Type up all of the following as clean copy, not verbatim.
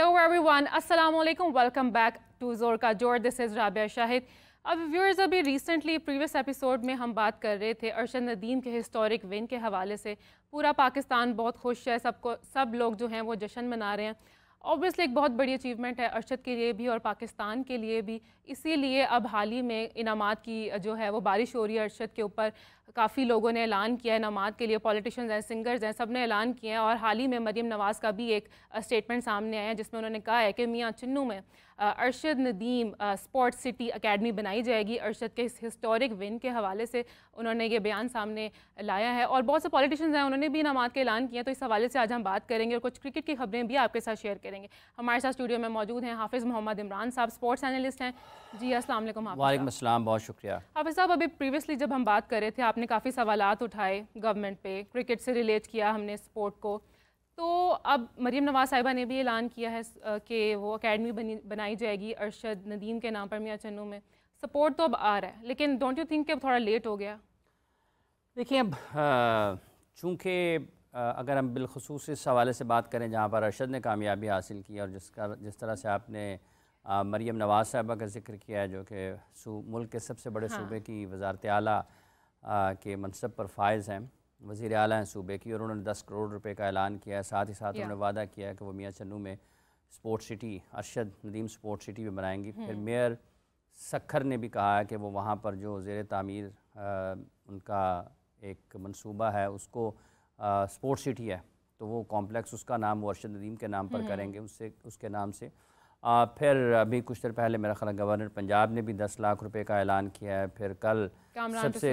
Hello everyone, अस्सलाम वालेकुम, welcome back to ज़ोर का जोर। This is Rabia Shahid. अब व्यूअर्स, अभी रिसेंटली प्रीवियस एपिसोड में हम बात कर रहे थे अरशद नदीम के हिस्टोरिक विन के हवाले से। पूरा पाकिस्तान बहुत खुश है, सब लोग जो हैं वो जश्न मना रहे हैं। ऑब्वियसली एक बहुत बड़ी अचीवमेंट है अरशद के लिए भी और पाकिस्तान के लिए भी। इसीलिए अब हाल ही में इनामात की जो है वो बारिश हो रही है अरशद के ऊपर। काफ़ी लोगों ने ऐलान किया है इनामात के लिए, पॉलिटिशियंस हैं, सिंगर्स हैं, सब ने ऐलान किए हैं। और हाल ही में मरीम नवाज़ का भी एक स्टेटमेंट सामने आया है जिसमें उन्होंने कहा है कि मियाँ चिन्नू में Arshad Nadeem sports city academy बनाई जाएगी। अरशद के इस हिस्टोरिक विन के हवाले से उन्होंने ये बयान सामने लाया है। और बहुत से पॉलिटिशियंस हैं, उन्होंने भी इनामात के ऐलान किए हैं। तो इस हवाले से आज हम बात करेंगे और कुछ क्रिकेट की खबरें भी आपके साथ शेयर करेंगे। हमारे साथ स्टूडियो में मौजूद हैं हाफिज़ मोहम्मद इमरान साहब, स्पोर्ट्स एनालिस्ट हैं। जी अस्सलाम वालेकुम। वालेकुम अस्सलाम, बहुत शुक्रिया। हाफिज़ साहब, अभी प्रीवियसली जब हम बात कर रहे थे आपने काफ़ी सवालात उठाए गवर्नमेंट पे, क्रिकेट से रिलेट किया हमने स्पोर्ट को। तो अब मरीम नवाज़ साहिबा ने भी ऐलान किया है कि वो अकेडमी बनाई जाएगी अरशद नदीम के नाम पर मियाँ चन्नू में। सपोर्ट तो अब आ रहा है, लेकिन डोंट यू थिंक कि अब थोड़ा लेट हो गया? देखिए, अब चूँकि अगर हम बिलखसूस इस हवाले से बात करें जहाँ पर अरशद ने कामयाबी हासिल की और जिस तरह से आपने मरीम नवाज़ साहिबा का जिक्र किया है, जो कि मुल्क के सबसे बड़े सूबे की वज़ारत आला के मनसब पर फायज़ हैं, वज़ीर आला हैं सूबे की, और उन्होंने 10 करोड़ रुपए का ऐलान किया है। साथ ही साथ उन्होंने वादा किया है कि वो मियाँ चन्नू में sports city, Arshad Nadeem sports city भी बनाएंगी। फिर मेयर सखर ने भी कहा है कि वो वहाँ पर जो ज़ेर तामीर उनका एक मंसूबा है उसको स्पोर्ट्स सिटी है, तो वो कॉम्प्लेक्स उसका नाम वो अरशद नदीम के नाम पर करेंगे, उसके नाम से। फिर अभी कुछ देर पहले मेरा ख्याल गवर्नर पंजाब ने भी 10 लाख रुपए का ऐलान किया है। फिर कल सबसे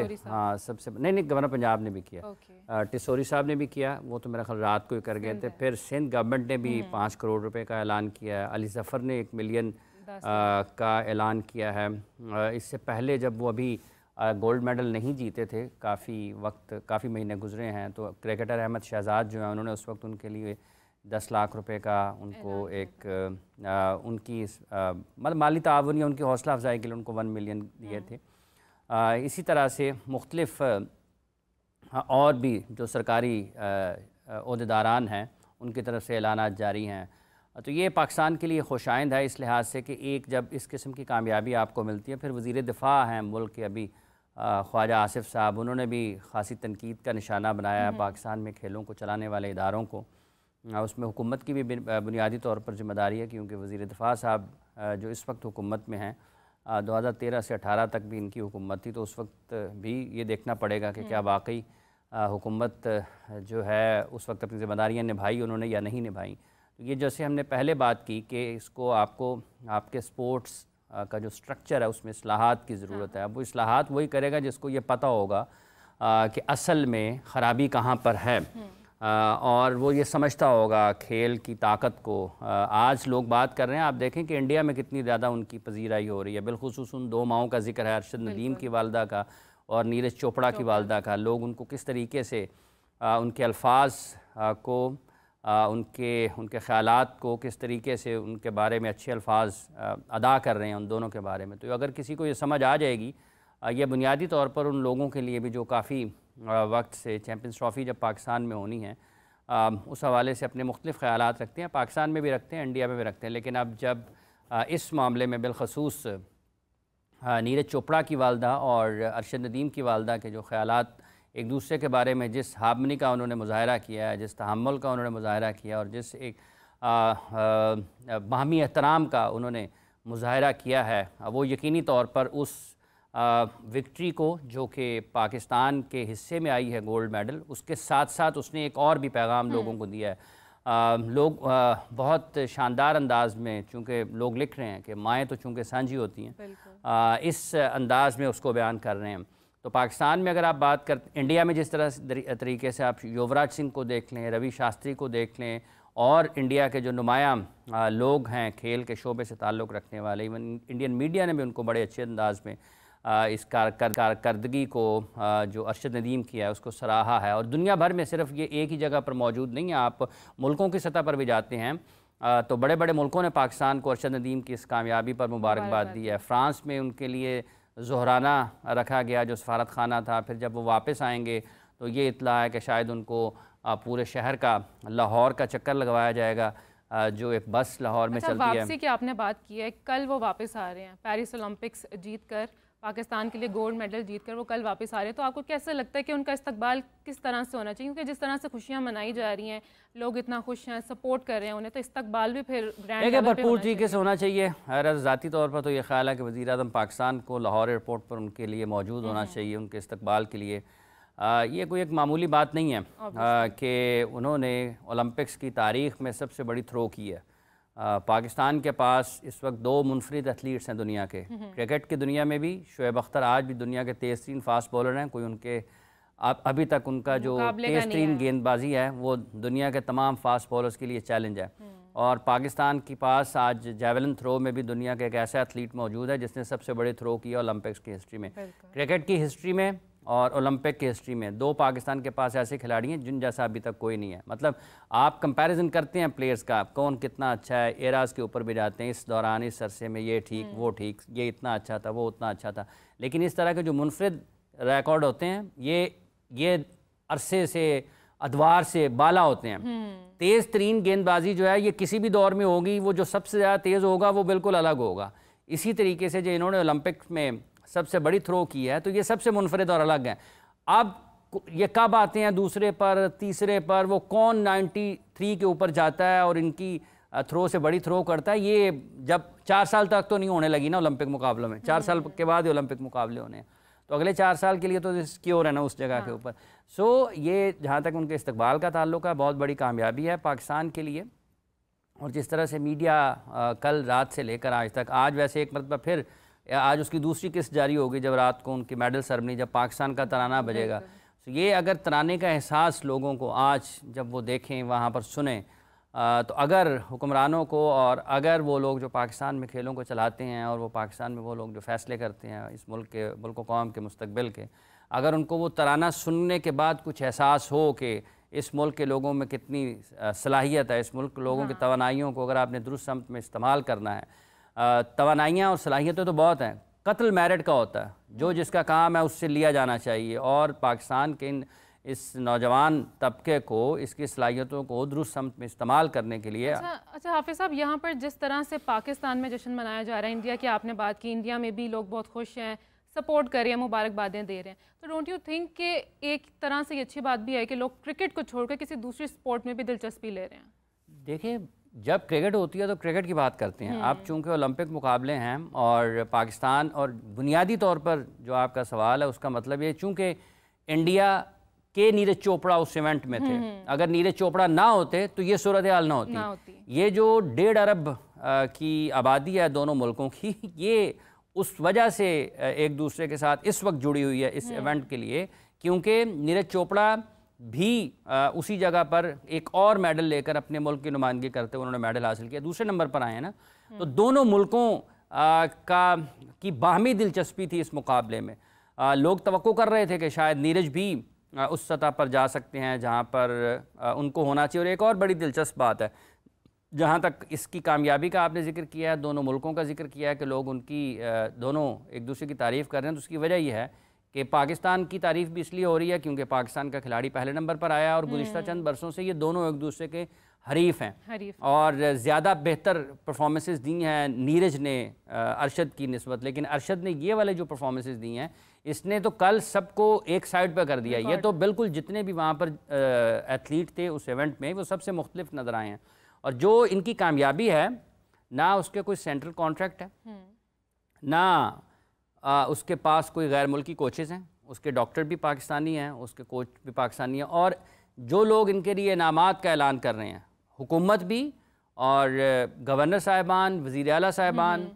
नहीं गवर्नर पंजाब ने भी किया, टिसोरी साहब ने भी किया, वो तो मेरा ख्याल रात को ही कर गए थे। फिर सिंध गवर्नमेंट ने भी 5 करोड़ रुपए का ऐलान किया है। अली ज़फ़र ने 1 मिलियन का ऐलान किया है। इससे पहले जब वो अभी गोल्ड मेडल नहीं जीते थे, काफ़ी महीने गुजरे हैं, तो क्रिकेटर अहमद शहजाद जो हैं उन्होंने उस वक्त उनके लिए 10 लाख रुपए का उनको एक उनकी मतलब माली ताउन या उनकी हौसला अफजाई के लिए उनको 1 मिलियन दिए थे। इसी तरह से मुख्तलिफ और भी जो सरकारी ओहदेदारान हैं उनकी तरफ से ऐलानात जारी हैं। तो ये पाकिस्तान के लिए खुशाइंद है इस लिहाज से कि एक जब इस किस्म की कामयाबी आपको मिलती है। फिर वज़ीर दिफ़ा हैं मुल्क के अभी ख्वाजा आसिफ साहब, उन्होंने भी ख़ासी तनकीद का निशाना बनाया है पाकिस्तान में खेलों को चलाने वाले इदारों को। उसमें हुकूमत की भी बुनियादी तौर पर ज़िम्मेदारी है, क्योंकि वज़ीर दिफ़ा साहब जो इस वक्त हुकूमत में हैं, 2013 से 18 तक भी इनकी हुकूमत थी, तो उस वक्त भी ये देखना पड़ेगा कि क्या वाकई हुकूमत जो है उस वक्त अपनी ज़िम्मेदारियाँ निभाई उन्होंने या नहीं निभाई। तो ये जैसे हमने पहले बात की कि इसको आपको आपके स्पोर्ट्स का जो स्ट्रक्चर है उसमें इस्लाहात की ज़रूरत है। अब वो इस्लाहात वही करेगा जिसको ये पता होगा कि असल में ख़राबी कहाँ पर है, और वो ये समझता होगा खेल की ताकत को। आज लोग बात कर रहे हैं, आप देखें कि इंडिया में कितनी ज़्यादा उनकी पजीराई हो रही है। बिलखुसूस उन 2 माओं का जिक्र है, अरशद नदीम की वालदा का और नीरज चोपड़ा की वालदा का। लोग उनको किस तरीके से उनके अल्फाज को उनके ख़यालात को किस तरीके से उनके बारे में अच्छे अल्फाज अदा कर रहे हैं उन दोनों के बारे में। तो अगर किसी को ये समझ आ जाएगी, ये बुनियादी तौर पर उन लोगों के लिए भी जो काफ़ी वक्त से चैम्पियंस ट्रॉफ़ी जब पाकिस्तान में होनी है उस हवाले से अपने मुख्तलिफ़ ख़यालात रखते हैं, पाकिस्तान में भी रखते हैं, इंडिया में भी रखते हैं। लेकिन अब जब इस मामले में बिलखसूस नीरज चोपड़ा की वालदा और अरशद नदीम की वालदा के जो ख़यालात एक दूसरे के बारे में, जिस हार्मनी का उन्होंने मुज़ाहरा किया है, जिस तहम्मुल का उन्होंने मुज़ाहरा किया और जिस एक बाहमी एहतराम का उन्होंने मुज़ाहरा किया है, वो यकीनी तौर पर उस विक्ट्री को जो कि पाकिस्तान के हिस्से में आई है गोल्ड मेडल, उसके साथ साथ उसने एक और भी पैगाम लोगों को दिया है। लोग बहुत शानदार अंदाज में, चूँकि लोग लिख रहे हैं कि माएँ तो चूँकि सांझी होती हैं, इस अंदाज में उसको बयान कर रहे हैं। तो पाकिस्तान में अगर आप बात कर, इंडिया में जिस तरह तरीके से आप युवराज सिंह को देख लें, रवि शास्त्री को देख लें, और इंडिया के जो नुमायां लोग हैं खेल के शोबे से ताल्लुक़ रखने वाले, इवन इंडियन मीडिया ने भी उनको बड़े अच्छे अंदाज में इस कारकर्दगी को जो अरशद नदीम किया है उसको सराहा है। और दुनिया भर में सिर्फ ये एक ही जगह पर मौजूद नहीं है, आप मुल्कों की सतह पर भी जाते हैं तो बड़े बड़े मुल्कों ने पाकिस्तान को अरशद नदीम की इस कामयाबी पर मुबारकबाद दी है। फ़्रांस में उनके लिए ज़ोहराना रखा गया जो सफारत खाना था। फिर जब वो वापस आएंगे तो ये इत्तला है कि शायद उनको पूरे शहर का, लाहौर का चक्कर लगवाया जाएगा जो एक बस लाहौर में चलती है। वापसी की आपने बात की है, कल वो वापस आ रहे हैं, पेरिस ओलंपिक्स जीत कर, पाकिस्तान के लिए गोल्ड मेडल जीतकर वो कल वापस आ रहे हैं, तो आपको कैसे लगता है कि उनका इस्तकबाल किस तरह से होना चाहिए? क्योंकि जिस तरह से खुशियां मनाई जा रही हैं, लोग इतना खुश हैं, सपोर्ट कर रहे हैं उन्हें, तो इस्तकबाल भी फिर ग्रैंड लेवल पे भरपूर तरीके से होना चाहिए। मेरा ज़ाती तौर पर तो ये ख्याल है कि वज़ीर आज़म पाकिस्तान को लाहौर एयरपोर्ट पर उनके लिए मौजूद होना चाहिए, उनके इस्तकबाल के लिए। ये कोई एक मामूली बात नहीं है कि उन्होंने ओलंपिक्स की तारीख़ में सबसे बड़ी थ्रो की है। पाकिस्तान के पास इस वक्त 2 मुनफरिद एथलीट्स हैं दुनिया के। क्रिकेट की दुनिया में भी शोएब अख्तर आज भी दुनिया के तेज़ तरीन फास्ट बॉलर हैं। कोई उनके अभी तक उनका जो तेज़ तरीन गेंदबाजी है वो दुनिया के तमाम फास्ट बॉलर्स के लिए चैलेंज है। और पाकिस्तान के पास आज जेवलिन थ्रो में भी दुनिया का एक ऐसा एथलीट मौजूद है जिसने सबसे बड़े थ्रो किया ओलंपिक्स की हिस्ट्री में। क्रिकेट की हिस्ट्री में और ओलंपिक की हिस्ट्री में 2 पाकिस्तान के पास ऐसे खिलाड़ी हैं जिन जैसा अभी तक कोई नहीं है। मतलब आप कंपैरिजन करते हैं प्लेयर्स का, कौन कितना अच्छा है, एराज के ऊपर भी जाते हैं, इस दौरान इस अरसे में ये ठीक वो ठीक, ये इतना अच्छा था वो उतना अच्छा था, लेकिन इस तरह के जो मुनफरिद रिकॉर्ड होते हैं ये अरसे से अदवार से बाला होते हैं। तेज़ तरीन गेंदबाजी जो है ये किसी भी दौर में होगी, वो जो सबसे ज़्यादा तेज़ होगा वो बिल्कुल अलग होगा। इसी तरीके से जो इन्होंने ओलंपिक में सबसे बड़ी थ्रो की है तो ये सबसे मुनफरिद और अलग है। अब ये कब आते हैं दूसरे पर तीसरे पर, वो कौन 93 के ऊपर जाता है और इनकी थ्रो से बड़ी थ्रो करता है, ये जब 4 साल तक तो नहीं होने लगी ना ओलंपिक मुकाबलों में, 4 साल के बाद ही ओलंपिक मुकाबले होने हैं, तो अगले 4 साल के लिए तो सिक्योर है ना उस जगह के ऊपर। सो ये जहाँ तक उनके इस्तकबाल का ताल्लुक है बहुत बड़ी कामयाबी है पाकिस्तान के लिए। और जिस तरह से मीडिया कल रात से लेकर आज तक, आज वैसे एक मरतबा फिर आज उसकी दूसरी किस्त जारी होगी जब रात को उनकी मेडल सेरेमनी, जब पाकिस्तान का तराना बजेगा, तो ये अगर तराने का एहसास लोगों को आज जब वो देखें वहाँ पर सुने, तो अगर हुक्मरानों को और अगर वो लोग जो पाकिस्तान में खेलों को चलाते हैं और वो पाकिस्तान में वो लोग जो फ़ैसले करते हैं इस मुल्क कौम के मुस्तकबिल के, अगर उनको वो तराना सुनने के बाद कुछ एहसास हो कि इस मुल्क के लोगों में कितनी सलाहियत है, इस मुल्क के लोगों की तवानाइयों को अगर आपने दुरुस्त समत में इस्तेमाल करना है, तवानाइयाँ और सलाहियतें तो बहुत हैं, कत्ल मेरिट का होता है, जो जिसका काम है उससे लिया जाना चाहिए। और पाकिस्तान के इस नौजवान तबके को इसकी सलाहियतों को दुरुस्त समत में इस्तेमाल करने के लिए। अच्छा हाफिज़ साहब, यहाँ पर जिस तरह से पाकिस्तान में जश्न मनाया जा रहा है, इंडिया की आपने बात की, इंडिया में भी लोग बहुत खुश हैं, सपोर्ट कर रहे हैं, मुबारकबादें दे रहे हैं, तो डोंट यू थिंक कि एक तरह से ये अच्छी बात भी है कि लोग क्रिकेट को छोड़कर किसी दूसरी स्पोर्ट में भी दिलचस्पी ले रहे हैं? देखिए, जब क्रिकेट होती है तो क्रिकेट की बात करते हैं आप, चूँकि ओलंपिक मुकाबले हैं और पाकिस्तान, और बुनियादी तौर पर जो आपका सवाल है उसका मतलब ये, चूँकि इंडिया के नीरज चोपड़ा उस इवेंट में थे, अगर नीरज चोपड़ा ना होते तो ये सूरत हाल ना होती। ये जो 1.5 अरब की आबादी है दोनों मुल्कों की, ये उस वजह से एक दूसरे के साथ इस वक्त जुड़ी हुई है इस इवेंट के लिए, क्योंकि नीरज चोपड़ा भी उसी जगह पर एक और मेडल लेकर अपने मुल्क की नुमाइंदगी करते हुए उन्होंने मेडल हासिल किया, दूसरे नंबर पर आए हैं ना। तो दोनों मुल्कों की बाहमी दिलचस्पी थी इस मुकाबले में। लोग तवक्को कर रहे थे कि शायद नीरज भी उस सतह पर जा सकते हैं जहाँ पर उनको होना चाहिए। और एक और बड़ी दिलचस्प बात है, जहाँ तक इसकी कामयाबी का आपने जिक्र किया है, दोनों मुल्कों का जिक्र किया है कि लोग उनकी दोनों एक दूसरे की तारीफ़ कर रहे हैं, तो उसकी वजह यह है कि पाकिस्तान की तारीफ़ भी इसलिए हो रही है क्योंकि पाकिस्तान का खिलाड़ी पहले नंबर पर आया और गुज़िश्ता चंद बरसों से ये दोनों एक दूसरे के हरीफ हैं और ज़्यादा बेहतर परफॉर्मेंसेस दी हैं नीरज ने अरशद की निस्बत। लेकिन अरशद ने ये वाले जो परफॉर्मेंसेस दी हैं, इसने तो कल सबको एक साइड पर कर दिया। ये तो बिल्कुल जितने भी वहाँ पर एथलीट थे उस इवेंट में, वो सबसे मुख्तलिफ नज़र आए हैं। और जो इनकी कामयाबी है, ना उसके कोई सेंट्रल कॉन्ट्रैक्ट है, ना उसके पास कोई गैर मुल्की कोचेज़ हैं, उसके डॉक्टर भी पाकिस्तानी हैं, उसके कोच भी पाकिस्तानी हैं, और जो लोग इनके लिए इनामात का ऐलान कर रहे हैं, हुकूमत भी और गवर्नर साहिबान, वज़ीर आला साहिबान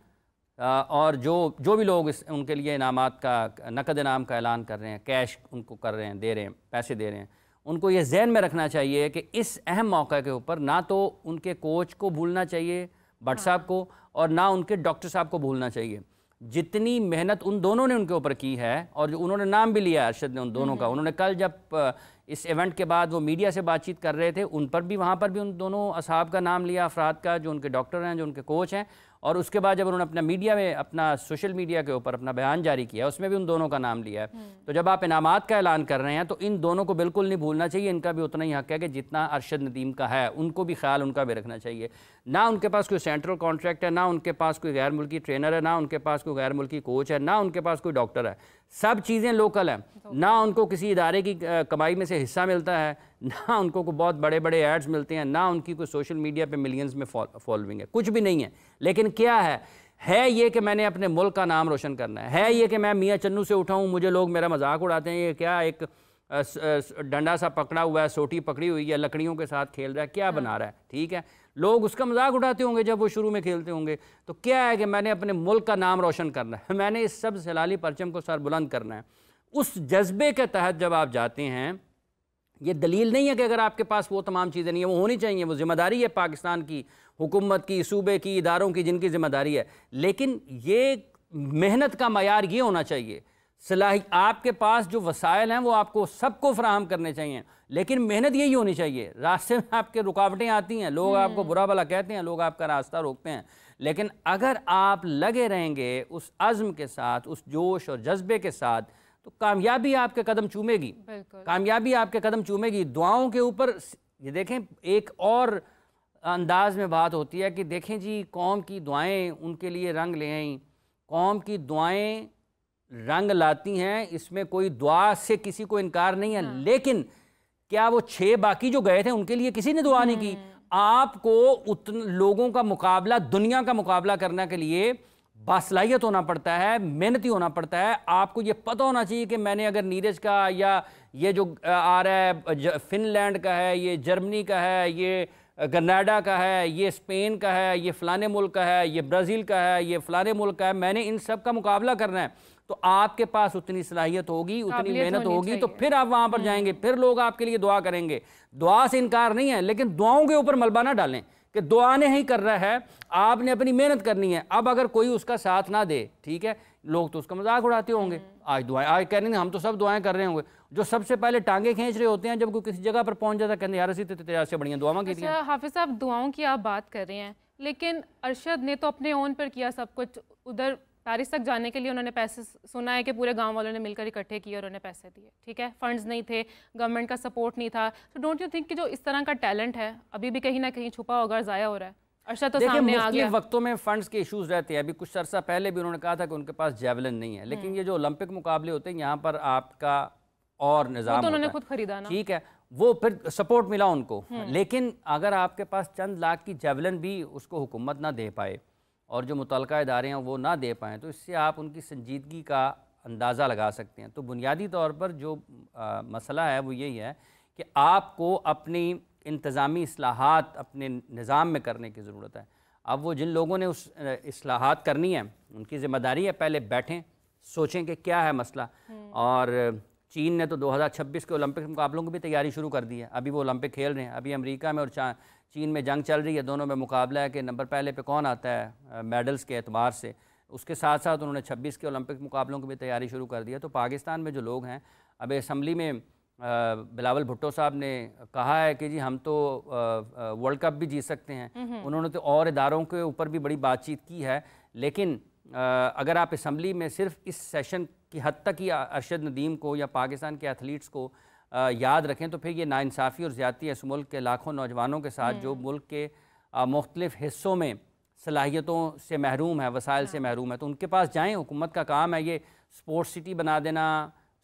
और जो भी लोग उनके लिए इनामात का नकद इनाम का ऐलान कर रहे हैं, कैश उनको कर रहे हैं, दे रहे हैं, पैसे दे रहे हैं, उनको ये जहन में रखना चाहिए कि इस अहम मौके के ऊपर ना तो उनके कोच को भूलना चाहिए, भट्ट साहब को, और ना उनके डॉक्टर साहब को भूलना चाहिए। जितनी मेहनत उन दोनों ने उनके ऊपर की है, और जो उन्होंने नाम भी लिया अरशद ने उन दोनों का, उन्होंने कल जब इस इवेंट के बाद वो मीडिया से बातचीत कर रहे थे, उन पर भी, वहाँ पर भी उन दोनों असहाब का नाम लिया, अफराद का, जो उनके डॉक्टर हैं, जो उनके कोच हैं। और उसके बाद जब उन्होंने अपना मीडिया में, अपना सोशल मीडिया के ऊपर अपना बयान जारी किया, उसमें भी उन दोनों का नाम लिया है। तो जब आप इनामात का ऐलान कर रहे हैं तो इन दोनों को बिल्कुल नहीं भूलना चाहिए। इनका भी उतना ही हक है कि जितना अरशद नदीम का है, उनको भी ख्याल उनका भी रखना चाहिए। ना उनके पास कोई सेंट्रल कॉन्ट्रैक्ट है, ना उनके पास कोई गैर मुल्की ट्रेनर है, ना उनके पास कोई गैर मुल्की कोच है, ना उनके पास कोई डॉक्टर है। सब चीज़ें लोकल हैं। ना उनको किसी इदारे की कमाई में से हिस्सा मिलता है, ना उनको कोई बहुत बड़े बड़े एड्स मिलते हैं, ना उनकी कोई सोशल मीडिया पे मिलियंस में फॉलोइंग है, कुछ भी नहीं है। लेकिन क्या है ये कि मैंने अपने मुल्क का नाम रोशन करना है ये कि मैं मियाँ चन्नू से उठाऊँ, मुझे लोग मेरा मजाक उड़ाते हैं, ये क्या एक डंडा सा पकड़ा हुआ है, सोटी पकड़ी हुई है, लकड़ियों के साथ खेल रहा है, क्या बना रहा है। ठीक है, लोग उसका मजाक उड़ाते होंगे जब वो शुरू में खेलते होंगे। तो क्या है कि मैंने अपने मुल्क का नाम रोशन करना है, मैंने इस सब सलाली परचम को सर बुलंद करना है। उस जज्बे के तहत जब आप जाते हैं, ये दलील नहीं है कि अगर आपके पास वो तमाम चीज़ें नहीं है, वो होनी चाहिए, वो जिम्मेदारी है पाकिस्तान की हुकूमत की, सूबे की, इदारों की, जिनकी जिम्मेदारी है। लेकिन ये मेहनत का मयार ये होना चाहिए, सलाही आपके पास जो वसाइल हैं वो आपको सबको फराहम करने चाहिए, लेकिन मेहनत यही होनी चाहिए। रास्ते में आपके रुकावटें आती हैं, लोग आपको बुरा भला कहते हैं, लोग आपका रास्ता रोकते हैं, लेकिन अगर आप लगे रहेंगे उस अज़्म के साथ, उस जोश और जज्बे के साथ, तो कामयाबी आपके कदम चूमेगी, कामयाबी आपके कदम चूमेगी। दुआओं के ऊपर ये देखें, एक और अंदाज में बात होती है कि देखें जी, कौम की दुआएं उनके लिए रंग ले आईं, कौम की दुआएं रंग लाती हैं, इसमें कोई दुआ से किसी को इनकार नहीं है। लेकिन क्या वो 6 बाकी जो गए थे उनके लिए किसी ने दुआ नहीं की? आपको उतने लोगों का मुकाबला, दुनिया का मुकाबला करने के लिए बासलाहियत होना पड़ता है, मेहनती होना पड़ता है। आपको ये पता होना चाहिए कि मैंने अगर नीरज का, या ये जो आ रहा है फिनलैंड का है, ये जर्मनी का है, ये कनाडा का है, ये स्पेन का है, ये फ़लाने मुल्क का है, ये ब्राज़ील का है, ये फ़लाने मुल्क का है, मैंने इन सब का मुकाबला करना है, तो आपके पास उतनी सलाहियत होगी, उतनी मेहनत होगी, तो फिर आप वहाँ पर जाएंगे, फिर लोग आपके लिए दुआ करेंगे। दुआ से इनकार नहीं है, लेकिन दुआओं के ऊपर मलबा ना डालें कि दुआ ने ही कर रहा है, आपने अपनी मेहनत करनी है। अब अगर कोई उसका साथ ना दे, ठीक है, लोग तो उसका मजाक उड़ाते होंगे, आज दुआएं, आज कह रहे हैं हम तो सब दुआएं कर रहे होंगे। जो सबसे पहले टांगे खींच रहे होते हैं जब कोई किसी जगह पर पहुंच जाता है, कहते यार असी तेरे से बढ़िया दुआवां की थी। हाफिज साहब, दुआओं की आप बात कर रहे हैं, लेकिन अरशद ने तो अपने ओन पर किया सब कुछ। उधर पेरिस तक जाने के लिए उन्होंने पैसे, सुना है कि पूरे गांव वालों ने मिलकर इकट्ठे किए और उन्होंने पैसे दिए, ठीक है, फंड्स नहीं थे, गवर्नमेंट का सपोर्ट नहीं था। तो डोंट यू थिंक कि जो इस तरह का टैलेंट है अभी भी कहीं ना कहीं छुपा होगा, ज़ाया हो रहा है? अरशद तो सामने आ गया। वक्तों में फंड्स के इश्यूज रहते हैं। अभी कुछ अरसा पहले भी उन्होंने कहा था कि उनके पास जेवलिन नहीं है, लेकिन ये जो ओलंपिक मुकाबले होते हैं यहाँ पर आपका और निज़ाम तो उन्होंने खुद खरीदा ना, ठीक है, वो फिर सपोर्ट मिला उनको। लेकिन अगर आपके पास चंद लाख की जेवलिन भी उसको हुकूमत ना दे पाए और जो मुतलका इदारे हैं वो ना दे पाएँ, तो इससे आप उनकी संजीदगी का अंदाज़ा लगा सकते हैं। तो बुनियादी तौर पर जो मसला है वो यही है कि आपको अपनी इंतज़ामी इस्लाहात अपने निज़ाम में करने की ज़रूरत है। अब वो जिन लोगों ने उस इस्लाहात करनी है, उनकी ज़िम्मेदारी है पहले बैठें, सोचें कि क्या है मसला। और चीन ने तो 2026 के ओलंपिक मुकाबलों की भी तैयारी शुरू कर दी है। अभी वो ओलंपिक खेल रहे हैं, अभी अमेरिका में और चीन में जंग चल रही है, दोनों में मुकाबला है कि नंबर पहले पे कौन आता है मेडल्स के एतबार से। उसके साथ साथ उन्होंने 26 के ओलंपिक मुकाबलों की भी तैयारी शुरू कर दी है। तो पाकिस्तान में जो लोग हैं, अब असम्बली में बिलावल भुट्टो साहब ने कहा है कि जी हम तो वर्ल्ड कप भी जीत सकते हैं। उन्होंने तो और इदारों के ऊपर भी बड़ी बातचीत की है, लेकिन अगर आप असम्बली में सिर्फ इस सेशन की हद तक ही अरशद नदीम को या पाकिस्तान के एथलीट्स को याद रखें, तो फिर ये नाइंसाफ़ी और ज़्यादती है इस मुल्क के लाखों नौजवानों के साथ जो मुल्क के मुख्तलिफ़ हिस्सों में सलाहियतों से महरूम है, वसाइल से महरूम है। तो उनके पास जाएँ, हुकूमत का काम है ये स्पोर्ट्स सिटी बना देना।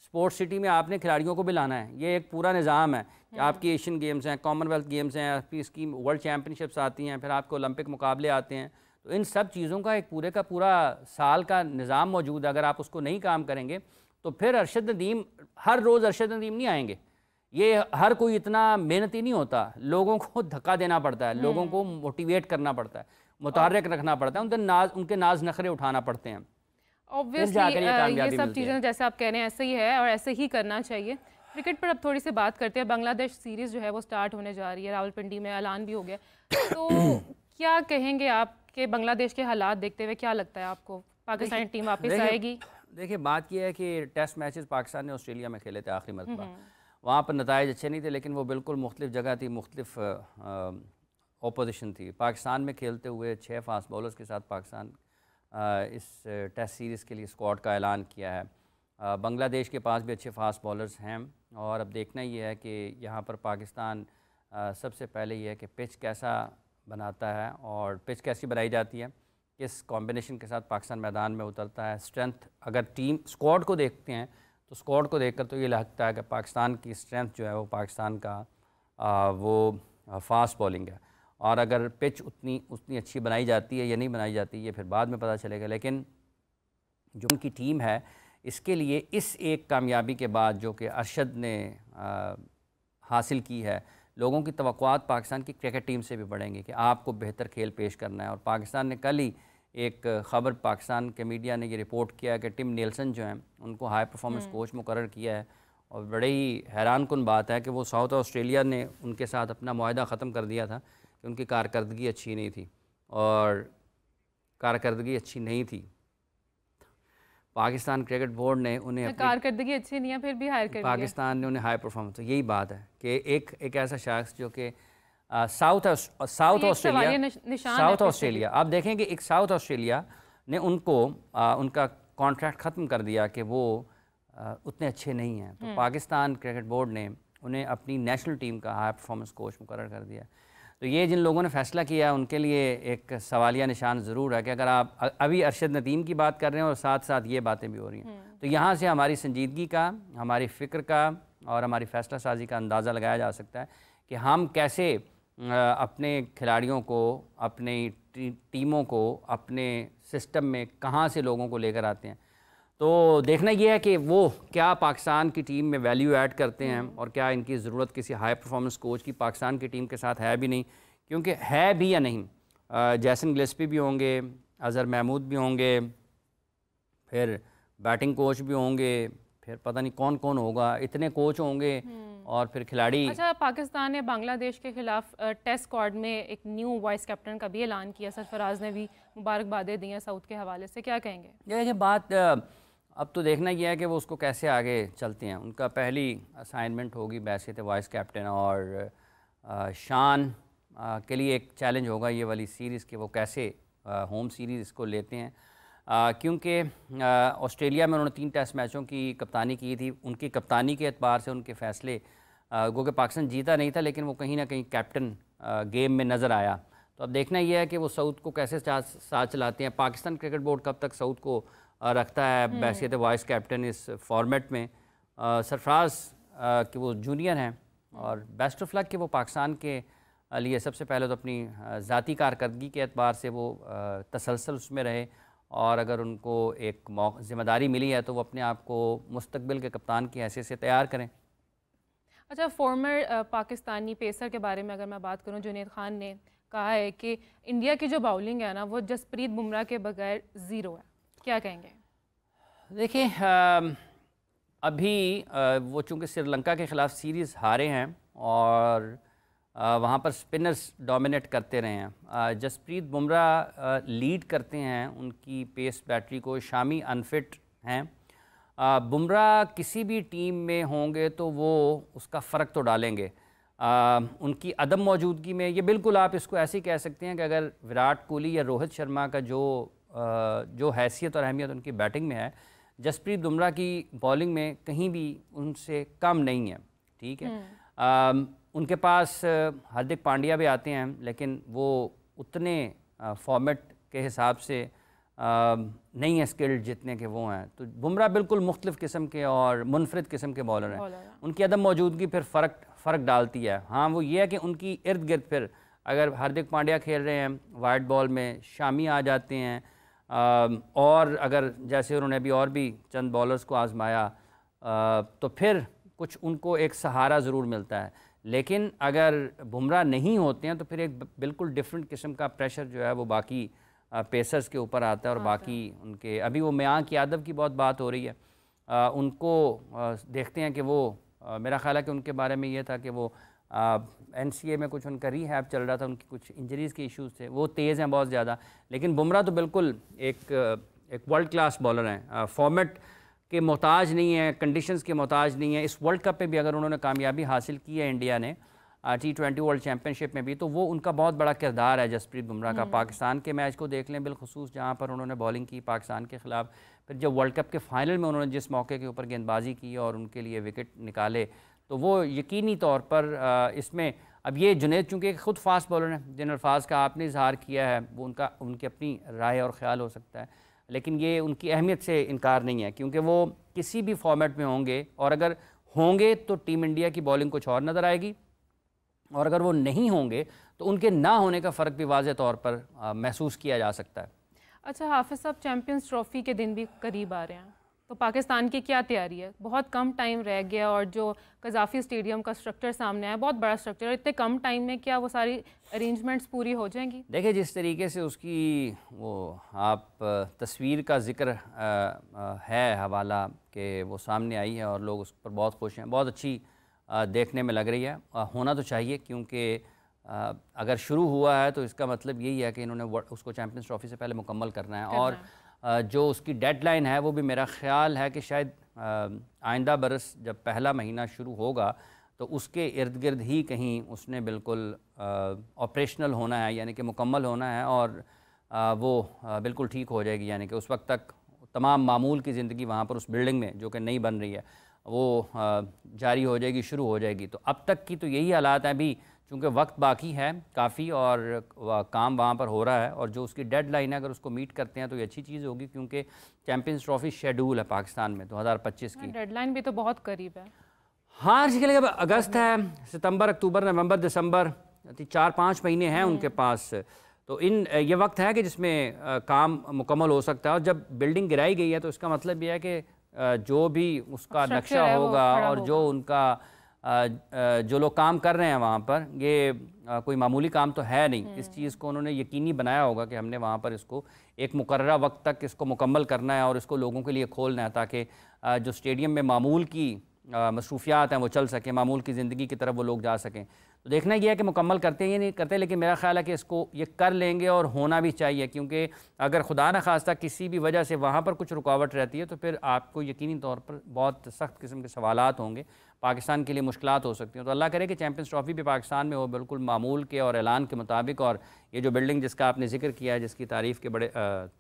स्पोर्ट्स सिटी में आपने खिलाड़ियों को भी लाना है, ये एक पूरा निज़ाम है कि आपकी एशियन गेम्स हैं, कॉमनवेल्थ गेम्स हैं, फिर इसकी वर्ल्ड चैम्पियनशिप्स आती हैं, फिर आपके ओलंपिक मुकाबले आते हैं। तो इन सब चीज़ों का एक पूरे का पूरा साल का निज़ाम मौजूद है। अगर आप उसको नहीं काम करेंगे तो फिर अरशद नदीम, हर रोज़ अरशद नदीम नहीं आएंगे। ये हर कोई इतना मेहनती नहीं होता, लोगों को धक्का देना पड़ता है, लोगों को मोटिवेट करना पड़ता है, मुतहर्रिक रखना पड़ता है, उनके नाज नखरे उठाना पड़ते हैं। ऑब्वियसली ये सब चीज़ें जैसे आप कह रहे हैं ऐसे ही है और ऐसे ही करना चाहिए। क्रिकेट पर अब थोड़ी सी बात करते हैं। बांग्लादेश सीरीज़ जो है वो स्टार्ट होने जा रही है, रावलपिंडी में ऐलान भी हो गया। तो क्या कहेंगे आप कि बांग्लादेश के हालात देखते हुए क्या लगता है आपको, पाकिस्तानी टीम वापस आएगी? देखिए बात यह है कि टेस्ट मैचेस पाकिस्तान ने ऑस्ट्रेलिया में खेले थे आखिरी मरतबा, वहाँ पर नताइज अच्छे नहीं थे, लेकिन वो बिल्कुल मुख्तलिफ जगह थी, मुख्तलिफ ओपोजिशन थी। पाकिस्तान में खेलते हुए 6 फास्ट बॉलर्स के साथ पाकिस्तान इस टेस्ट सीरीज़ के लिए स्क्वाड का ऐलान किया है। बांग्लादेश के पास भी अच्छे फास्ट बॉलर्स हैं, और अब देखना ये है कि यहाँ पर पाकिस्तान सबसे पहले ये है कि पिच कैसा बनाता है और पिच कैसी बनाई जाती है, किस कॉम्बिनेशन के साथ पाकिस्तान मैदान में उतरता है। स्ट्रेंथ, अगर टीम स्क्वाड को देखते हैं तो स्क्वाड को देखकर तो ये लगता है कि पाकिस्तान की स्ट्रेंथ जो है वो पाकिस्तान का वो फास्ट बॉलिंग है, और अगर पिच उतनी अच्छी बनाई जाती है या नहीं बनाई जाती ये फिर बाद में पता चलेगा। लेकिन जो उनकी टीम है, इसके लिए इस एक कामयाबी के बाद जो कि अरशद ने हासिल की है, लोगों की तवक्कुआत पाकिस्तान की क्रिकेट टीम से भी बढ़ेंगी कि आपको बेहतर खेल पेश करना है। और पाकिस्तान ने कल ही एक ख़बर, पाकिस्तान के मीडिया ने ये रिपोर्ट किया कि टिम नेल्सन जो हैं उनको हाई परफॉर्मेंस कोच मुकर्रर किया है, और बड़े ही हैरान कुन बात है कि वो साउथ ऑस्ट्रेलिया ने उनके साथ अपना मुआहदा ख़त्म कर दिया था कि उनकी कारकर्दगी अच्छी नहीं थी, और कारकर्दगी अच्छी नहीं थी। पाकिस्तान क्रिकेट बोर्ड ने उन्हें कारकर्दगी अच्छी नहीं है फिर भी हायर कर पाकिस्तान ने उन्हें हाई परफॉर्मेंस, तो यही बात है कि एक ऐसा शख्स जो कि साउथ ऑस्ट्रेलिया आप देखें कि एक साउथ ऑस्ट्रेलिया ने उनको उनका कॉन्ट्रैक्ट ख़त्म कर दिया कि वो उतने अच्छे नहीं हैं, तो पाकिस्तान क्रिकेट बोर्ड ने उन्हें अपनी नेशनल टीम का हाई परफॉर्मेंस कोच मुकर्रर कर दिया। तो ये जिन लोगों ने फ़ैसला किया है उनके लिए एक सवालिया निशान ज़रूर है कि अगर आप अभी अरशद नदीम की बात कर रहे हैं और साथ साथ ये बातें भी हो रही हैं, तो यहाँ से हमारी संजीदगी का, हमारी फ़िक्र का और हमारी फ़ैसला साजी का अंदाज़ा लगाया जा सकता है कि हम कैसे अपने खिलाड़ियों को, अपनी टीमों को अपने सिस्टम में कहाँ से लोगों को लेकर आते हैं। तो देखना ये है कि वो क्या पाकिस्तान की टीम में वैल्यू ऐड करते हैं, और क्या इनकी ज़रूरत किसी हाई परफॉर्मेंस कोच की पाकिस्तान की टीम के साथ है भी नहीं, क्योंकि है भी या नहीं, जैसन गिलेस्पी भी होंगे, अज़हर महमूद भी होंगे, फिर बैटिंग कोच भी होंगे, फिर पता नहीं कौन कौन होगा, इतने कोच होंगे और फिर खिलाड़ी। अच्छा, पाकिस्तान ने बांग्लादेश के खिलाफ टेस्ट स्क्वाड में एक न्यू वाइस कैप्टन का भी ऐलान किया, सरफराज ने भी मुबारकबादें दी हैं साउथ के हवाले से, क्या कहेंगे? ये बात अब तो देखना यह है कि वो उसको कैसे आगे चलते हैं। उनका पहली असाइनमेंट होगी बैसियत वाइस कैप्टन, और शान के लिए एक चैलेंज होगा ये वाली सीरीज़ कि वो कैसे होम सीरीज़ इसको लेते हैं, क्योंकि ऑस्ट्रेलिया में उन्होंने 3 टेस्ट मैचों की कप्तानी की थी। उनकी कप्तानी के एतबार से उनके फ़ैसले, गो कि पाकिस्तान जीता नहीं था लेकिन वो कहीं ना कहीं कैप्टन गेम में नज़र आया। तो अब देखना यह है कि वो साउथ को कैसे साथ चलाते हैं। पाकिस्तान क्रिकेट बोर्ड कब तक साउथ को रखता है बैसियत वाइस कैप्टन इस फॉर्मेट में। सरफराज कि वो जूनियर हैं, और बेस्ट ऑफ लक कि वो पाकिस्तान के लिए सबसे पहले तो अपनी ज़ाती कारकर्दगी के एतबार से वो तसलसल उसमें रहे, और अगर उनको एक ज़िम्मेदारी मिली है तो वो अपने आप को मुस्तकबिल के कप्तान की हैसियत से तैयार करें। अच्छा, फॉर्मर पाकिस्तानी पेसर के बारे में अगर मैं बात करूं, जुनैद खान ने कहा है कि इंडिया की जो बाउलिंग है ना वो जसप्रीत बुमराह के बगैर ज़ीरो है, क्या कहेंगे? देखिए, अभी वो चूँकि श्रीलंका के ख़िलाफ़ सीरीज़ हारे हैं और वहाँ पर स्पिनर्स डोमिनेट करते रहे हैं। जसप्रीत बुमराह लीड करते हैं उनकी पेस बैटरी को, शामी अनफिट हैं। बुमराह किसी भी टीम में होंगे तो वो उसका फ़र्क तो डालेंगे। उनकी अदम मौजूदगी में ये बिल्कुल आप इसको ऐसे ही कह सकते हैं कि अगर विराट कोहली या रोहित शर्मा का जो हैसियत और अहमियत उनकी बैटिंग में है, जसप्रीत बुमराह की बॉलिंग में कहीं भी उनसे कम नहीं है। ठीक है, उनके पास हार्दिक पांड्या भी आते हैं लेकिन वो उतने फॉर्मेट के हिसाब से नहीं है स्किल्ड जितने के वो हैं। तो बुमराह बिल्कुल मुख्तलिफ़ किस्म के और मुनफरिद किस्म के बॉलर हैं। उनकी अदम मौजूदगी फिर फ़र्क डालती है। हाँ, वो ये है कि उनकी इर्द गिर्द फिर अगर हार्दिक पांड्या खेल रहे हैं वाइट बॉल में, शामी आ जाते हैं, और अगर जैसे उन्होंने अभी और भी चंद बॉलर्स को आजमाया तो फिर कुछ उनको एक सहारा ज़रूर मिलता है। लेकिन अगर बुमराह नहीं होते हैं तो फिर एक बिल्कुल डिफरेंट किस्म का प्रेशर जो है वो बाकी पेसर्स के ऊपर आता है, और बाकी उनके अभी वो मयांक यादव की बहुत बात हो रही है, उनको देखते हैं कि वो मेरा ख्याल है कि उनके बारे में ये था कि वो NCA में कुछ उनका रीहैब चल रहा था, उनकी कुछ इंजरीज़ के इश्यूज़ थे, वो तेज़ हैं बहुत ज़्यादा। लेकिन बुमराह तो बिल्कुल एक वर्ल्ड क्लास बॉलर हैं। फॉर्मेट के मोहताज नहीं है, कंडीशंस के मोहताज नहीं है। इस वर्ल्ड कप में भी अगर उन्होंने कामयाबी हासिल की है इंडिया ने T20 वर्ल्ड चैम्पियनशिप में भी, तो वो उनका बहुत बड़ा किरदार है जसप्रीत बुमराह का। पाकिस्तान के मैच को देख लें बिलखुसूस, जहाँ पर उन्होंने बॉलिंग की पाकिस्तान के ख़िलाफ़, फिर जब वर्ल्ड कप के फाइनल में उन्होंने जिस मौके के ऊपर गेंदबाजी की और उनके लिए विकेट निकाले, तो वो यकीनी तौर पर इसमें अब ये जुनैद चूँकि ख़ुद फास्ट बॉलर हैं, जिन अल्फाज का आपने इजहार किया है वो उनकी अपनी राय और ख़्याल हो सकता है, लेकिन ये उनकी अहमियत से इनकार नहीं है, क्योंकि वो किसी भी फॉर्मेट में होंगे, और अगर होंगे तो टीम इंडिया की बॉलिंग कुछ और नज़र आएगी, और अगर वो नहीं होंगे तो उनके ना होने का फ़र्क भी वाज़े तौर पर महसूस किया जा सकता है। अच्छा हाफिज़ साहब, चैम्पियंस ट्रॉफ़ी के दिन भी करीब आ रहे हैं, तो पाकिस्तान की क्या तैयारी है? बहुत कम टाइम रह गया, और जो कज़ाफ़ी स्टेडियम का स्ट्रक्चर सामने आया, बहुत बड़ा स्ट्रक्चर है, इतने कम टाइम में क्या वो सारी अरेंजमेंट्स पूरी हो जाएंगी? देखिए, जिस तरीके से उसकी वो आप तस्वीर का ज़िक्र है, हवाला कि वो सामने आई है और लोग उस पर बहुत खुश हैं, बहुत अच्छी देखने में लग रही है। होना तो चाहिए, क्योंकि अगर शुरू हुआ है तो इसका मतलब यही है कि इन्होंने उसको चैम्पियंस ट्रॉफ़ी से पहले मुकम्मल करना है, और जो उसकी डेडलाइन है वो भी मेरा ख़्याल है कि शायद आइंदा बरस जब पहला महीना शुरू होगा तो उसके इर्द गिर्द ही कहीं उसने बिल्कुल ऑपरेशनल होना है, यानी कि मुकम्मल होना है, और वो बिल्कुल ठीक हो जाएगी, यानी कि उस वक्त तक तमाम मामूल की ज़िंदगी वहाँ पर उस बिल्डिंग में जो कि नई बन रही है वो जारी हो जाएगी, शुरू हो जाएगी। तो अब तक की तो यही हालात हैं अभी, चूँकि वक्त बाकी है काफ़ी और काम वहाँ पर हो रहा है, और जो उसकी डेडलाइन है अगर उसको मीट करते हैं तो ये अच्छी चीज़ होगी, क्योंकि चैम्पियंस ट्रॉफ़ी शेड्यूल है पाकिस्तान में 2025 की। डेडलाइन भी तो बहुत करीब है। हाँ, इसके लिए अगस्त है, सितंबर, अक्टूबर, नवंबर, दिसंबर, 4-5 महीने हैं उनके पास। तो ये वक्त है कि जिसमें काम मुकम्मल हो सकता है, और जब बिल्डिंग गिराई गई है तो इसका मतलब ये है कि जो भी उसका नक्शा होगा और जो उनका जो लोग काम कर रहे हैं वहाँ पर, ये कोई मामूली काम तो है नहीं। इस चीज़ को उन्होंने यकीनी बनाया होगा कि हमने वहाँ पर इसको एक मुकर्ररा वक्त तक इसको मुकम्मल करना है और इसको लोगों के लिए खोलना है, ताकि जो स्टेडियम में मामूल की मसरूफियात हैं वो चल सकें, मामूल की ज़िंदगी की तरफ वो लोग जा सकें। तो देखना यह है कि मुकम्मल करते हैं या नहीं करते, लेकिन मेरा ख्याल है कि इसको ये कर लेंगे और होना भी चाहिए, क्योंकि अगर खुदा न खास्ता किसी भी वजह से वहाँ पर कुछ रुकावट रहती है तो फिर आपको यकीनी तौर पर बहुत सख्त किस्म के सवालात होंगे, पाकिस्तान के लिए मुश्किलात हो सकती हैं। तो अल्लाह करे कि चैम्पियंस ट्रॉफ़ी भी पाकिस्तान में हो बिल्कुल मामूल के और ऐलान के मुताबिक, और ये जो बिल्डिंग जिसका आपने जिक्र किया है, जिसकी तारीफ़ के बड़े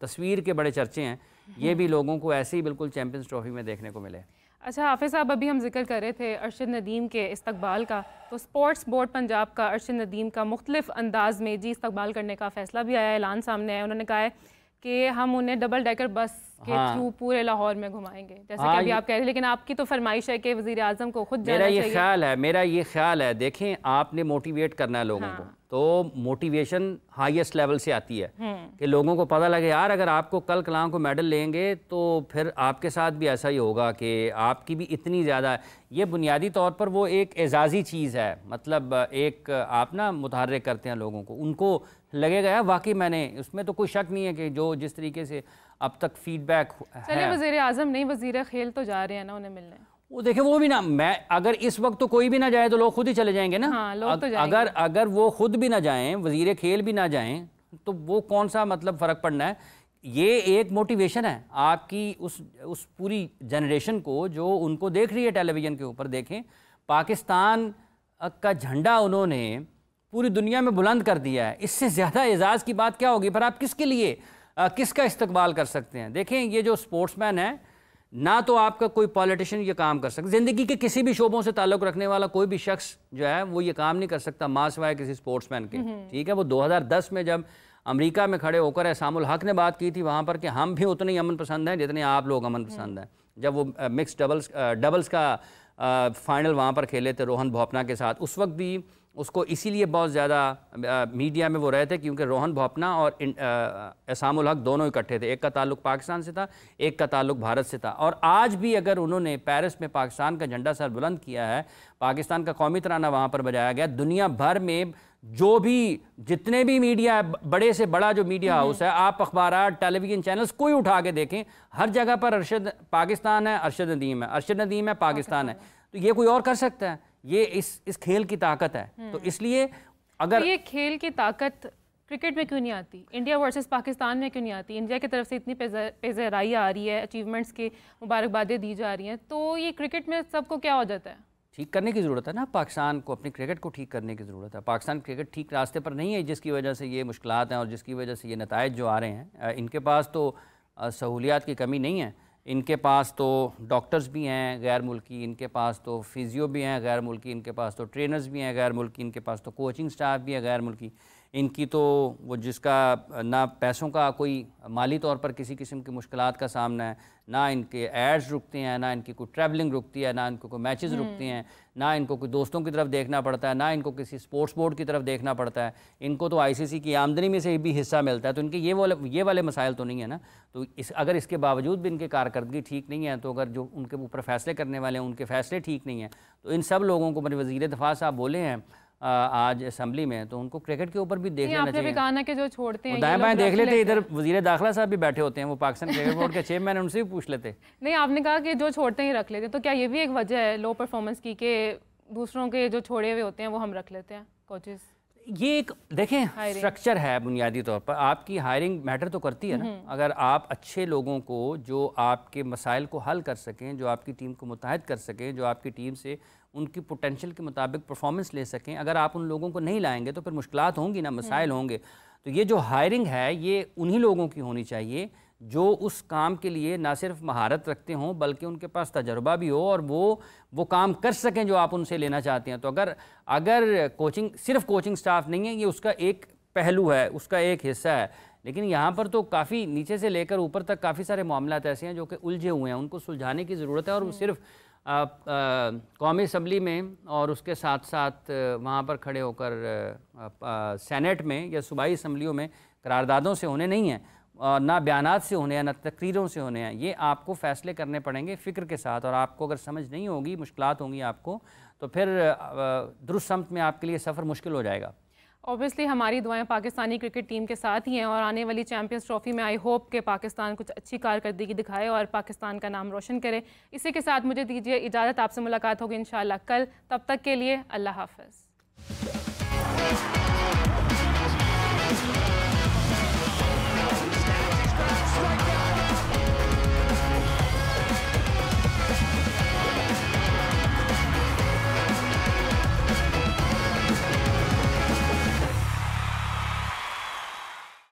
तस्वीर के बड़े चर्चे हैं, ये भी लोगों को ऐसे ही बिल्कुल चैम्पियंस ट्रॉफ़ी में देखने को मिले। अच्छा हाफिज़ साहब, अभी हम जिक्र कर रहे थे अरशद नदीम के इस्तकबाल का, तो स्पोर्ट्स बोर्ड पंजाब का अरशद नदीम का मुख्तलिफ अंदाज में जी इस्तकबाल करने का फ़ैसला भी आया, ऐलान सामने आया। उन्होंने कहा है कि हम उन्हें डबल डेकर बस के थ्रू पूरे लाहौर में घुमाएंगे, जैसे कि अभी आप कह रहे हैं, लेकिन आपकी तो फरमाइश है कि वज़ीर आज़म को खुद जाना चाहिए। मेरा ये ख्याल है, देखें आपने मोटिवेट करना है लोगों को, तो मोटिवेशन हाईएस्ट लेवल से आती है कि लोगों को पता लगे यार अगर आपको कल कलाम को मेडल लेंगे तो फिर आपके साथ भी ऐसा ही होगा कि आपकी भी इतनी ज़्यादा, ये बुनियादी तौर पर वो एक एजाज़ी चीज़ है, मतलब एक आप ना मुतहर्रिक करते हैं लोगों को, उनको लगेगा यार वाकई मैंने, उसमें तो कोई शक नहीं है कि जो जिस तरीके से अब तक फीडबैक है। वज़ीर आज़म नहीं, वज़ीर खेल तो जा रहे हैं ना उन्हें मिलने, वो देखे वो भी ना, मैं अगर इस वक्त तो कोई भी ना जाए तो लोग खुद ही चले जाएंगे ना। हाँ, लोग तो जाएंगे। अगर वो खुद भी ना जाएं, वज़ीर खेल भी ना जाएं, तो वो कौन सा मतलब फ़र्क पड़ना है। ये एक मोटिवेशन है आपकी उस पूरी जनरेशन को जो उनको देख रही है टेलीविज़न के ऊपर। देखें पाकिस्तान का झंडा उन्होंने पूरी दुनिया में बुलंद कर दिया है, इससे ज़्यादा एजाज़ की बात क्या होगी। पर आप किसके लिए किसका इस्तकबाल कर सकते हैं। देखें ये जो स्पोर्ट्समैन है, ना तो आपका कोई पॉलिटिशियन ये काम कर सकता, ज़िंदगी के किसी भी शोबों से ताल्लुक़ रखने वाला कोई भी शख्स जो है वो ये काम नहीं कर सकता मां सिवाय किसी स्पोर्ट्समैन के। ठीक है, वो 2010 में जब अमेरिका में खड़े होकर एहसामुल हक ने बात की थी वहाँ पर कि हम भी उतने ही अमन पसंद हैं जितने आप लोग अमन पसंद हैं, जब वो मिक्स डबल्स का फाइनल वहाँ पर खेले थे रोहन भोपना के साथ, उस वक्त भी उसको इसीलिए बहुत ज़्यादा मीडिया में वो रहे थे क्योंकि रोहन भोपना और एहसामुल हक दोनों इकट्ठे थे, एक का ताल्लुक़ पाकिस्तान से था, एक का ताल्लुक़ भारत से था। और आज भी अगर उन्होंने पेरिस में पाकिस्तान का झंडा सर बुलंद किया है, पाकिस्तान का कौमी तराना वहाँ पर बजाया गया, दुनिया भर में जो भी जितने भी मीडिया है, बड़े से बड़ा जो मीडिया हाउस है, आप अखबार टेलीविज़न चैनल्स कोई उठा के देखें, हर जगह पर अरशद पाकिस्तान है, अरशद नदीम है, अरशद नदीम है, पाकिस्तान है। तो ये कोई और कर सकता है? ये इस खेल की ताकत है। तो इसलिए अगर तो ये खेल की ताकत क्रिकेट में क्यों नहीं आती? इंडिया वर्सेस पाकिस्तान में क्यों नहीं आती? इंडिया की तरफ से इतनी पेज़राई आ रही है, अचीवमेंट्स की मुबारकबादें दी जा रही हैं, तो ये क्रिकेट में सबको क्या हो जाता है? ठीक करने की ज़रूरत है ना, पाकिस्तान को अपनी क्रिकेट को ठीक करने की ज़रूरत है। पाकिस्तान क्रिकेट ठीक रास्ते पर नहीं है, जिसकी वजह से ये मुश्किलात हैं और जिसकी वजह से ये नताइज जो आ रहे हैं। इनके पास तो सहूलियात की कमी नहीं है, इनके पास तो डॉक्टर्स भी हैं गैर मुल्की, इनके पास तो फिजियो भी हैं गैर मुल्की, इनके पास तो ट्रेनर्स भी हैं गैर मुल्की, इनके पास तो कोचिंग स्टाफ भी है गैर मुल्की। इनकी तो वो जिसका ना पैसों का कोई माली तौर पर किसी किस्म की मुश्किलात का सामना है, ना इनके एड्स रुकते हैं, ना इनकी कोई ट्रैवलिंग रुकती है, ना इनको कोई मैचेस रुकते हैं, ना इनको कोई दोस्तों की तरफ देखना पड़ता है, ना इनको किसी स्पोर्ट्स बोर्ड की तरफ देखना पड़ता है। इनको तो आईसीसी की आमदनी में से भी हिस्सा मिलता है, तो इनके ये वाले मसाइल तो नहीं है ना। तो अगर इसके बावजूद भी इनकी कारकर्दगी ठीक नहीं है, तो अगर जो उनके ऊपर फैसले करने वाले हैं उनके फैसले ठीक नहीं हैं, तो इन सब लोगों को मेरे वज़ीर दिफा साहब बोले हैं आज असेंबली में, तो उनको क्रिकेट के ऊपर भी देख लेना चाहिए। आपने भी कहा ना कि जो छोड़ते हैं दाएं बाएं देख लेते, इधर वजीर दाखिला साहब भी बैठे होते हैं, वो पाकिस्तान क्रिकेट बोर्ड के चेयरमैन, उनसे भी पूछ लेते। नहीं, आपने कहा कि जो छोड़ते ही रख लेते, तो क्या ये भी एक वजह है लो परफॉर्मेंस की कि दूसरों के जो छोड़े हुए होते हैं वो हम रख लेते हैं कोचेस? ये एक देखें स्ट्रक्चर है, बुनियादी तौर पर आपकी हायरिंग मैटर तो करती है ना। अगर आप अच्छे लोगों को जो आपके मसाइल को हल कर सकें, जो आपकी टीम को मुत्तहद कर सकें, जो आपकी टीम से उनकी पोटेंशियल के मुताबिक परफॉर्मेंस ले सकें, अगर आप उन लोगों को नहीं लाएंगे तो फिर मुश्किलात होंगी ना, मसाइल होंगे। तो ये जो हायरिंग है ये उन्हीं लोगों की होनी चाहिए जो उस काम के लिए ना सिर्फ महारत रखते हों बल्कि उनके पास तजर्बा भी हो और वो काम कर सकें जो आप उनसे लेना चाहते हैं। तो अगर कोचिंग सिर्फ कोचिंग स्टाफ नहीं है, ये उसका एक पहलू है, उसका एक हिस्सा है, लेकिन यहाँ पर तो काफ़ी नीचे से लेकर ऊपर तक काफ़ी सारे मामलात ऐसे हैं जो कि उलझे हुए हैं, उनको सुलझाने की ज़रूरत है। और वो सिर्फ कौमी असम्बली में और उसके साथ साथ वहाँ पर खड़े होकर सेनेट में या सूबाई असम्बलियों में करारदादों से होने नहीं हैं, ना बयानात से होने हैं, ना तकरीरों से होने हैं। ये आपको फ़ैसले करने पड़ेंगे फ़िक्र के साथ, और आपको अगर समझ नहीं होगी, मुश्किलात होंगी आपको, तो फिर दुरुस्त समत में आपके लिए सफ़र मुश्किल हो जाएगा। ऑब्वियसली हमारी दुआएं पाकिस्तानी क्रिकेट टीम के साथ ही हैं और आने वाली चैंपियंस ट्रॉफी में आई होप कि पाकिस्तान कुछ अच्छी कारकर्दगी दिखाए और पाकिस्तान का नाम रोशन करे। इसी के साथ मुझे दीजिए इजाज़त, आपसे मुलाकात होगी इंशाअल्लाह कल। तब तक के लिए अल्लाह हाफ़िज़।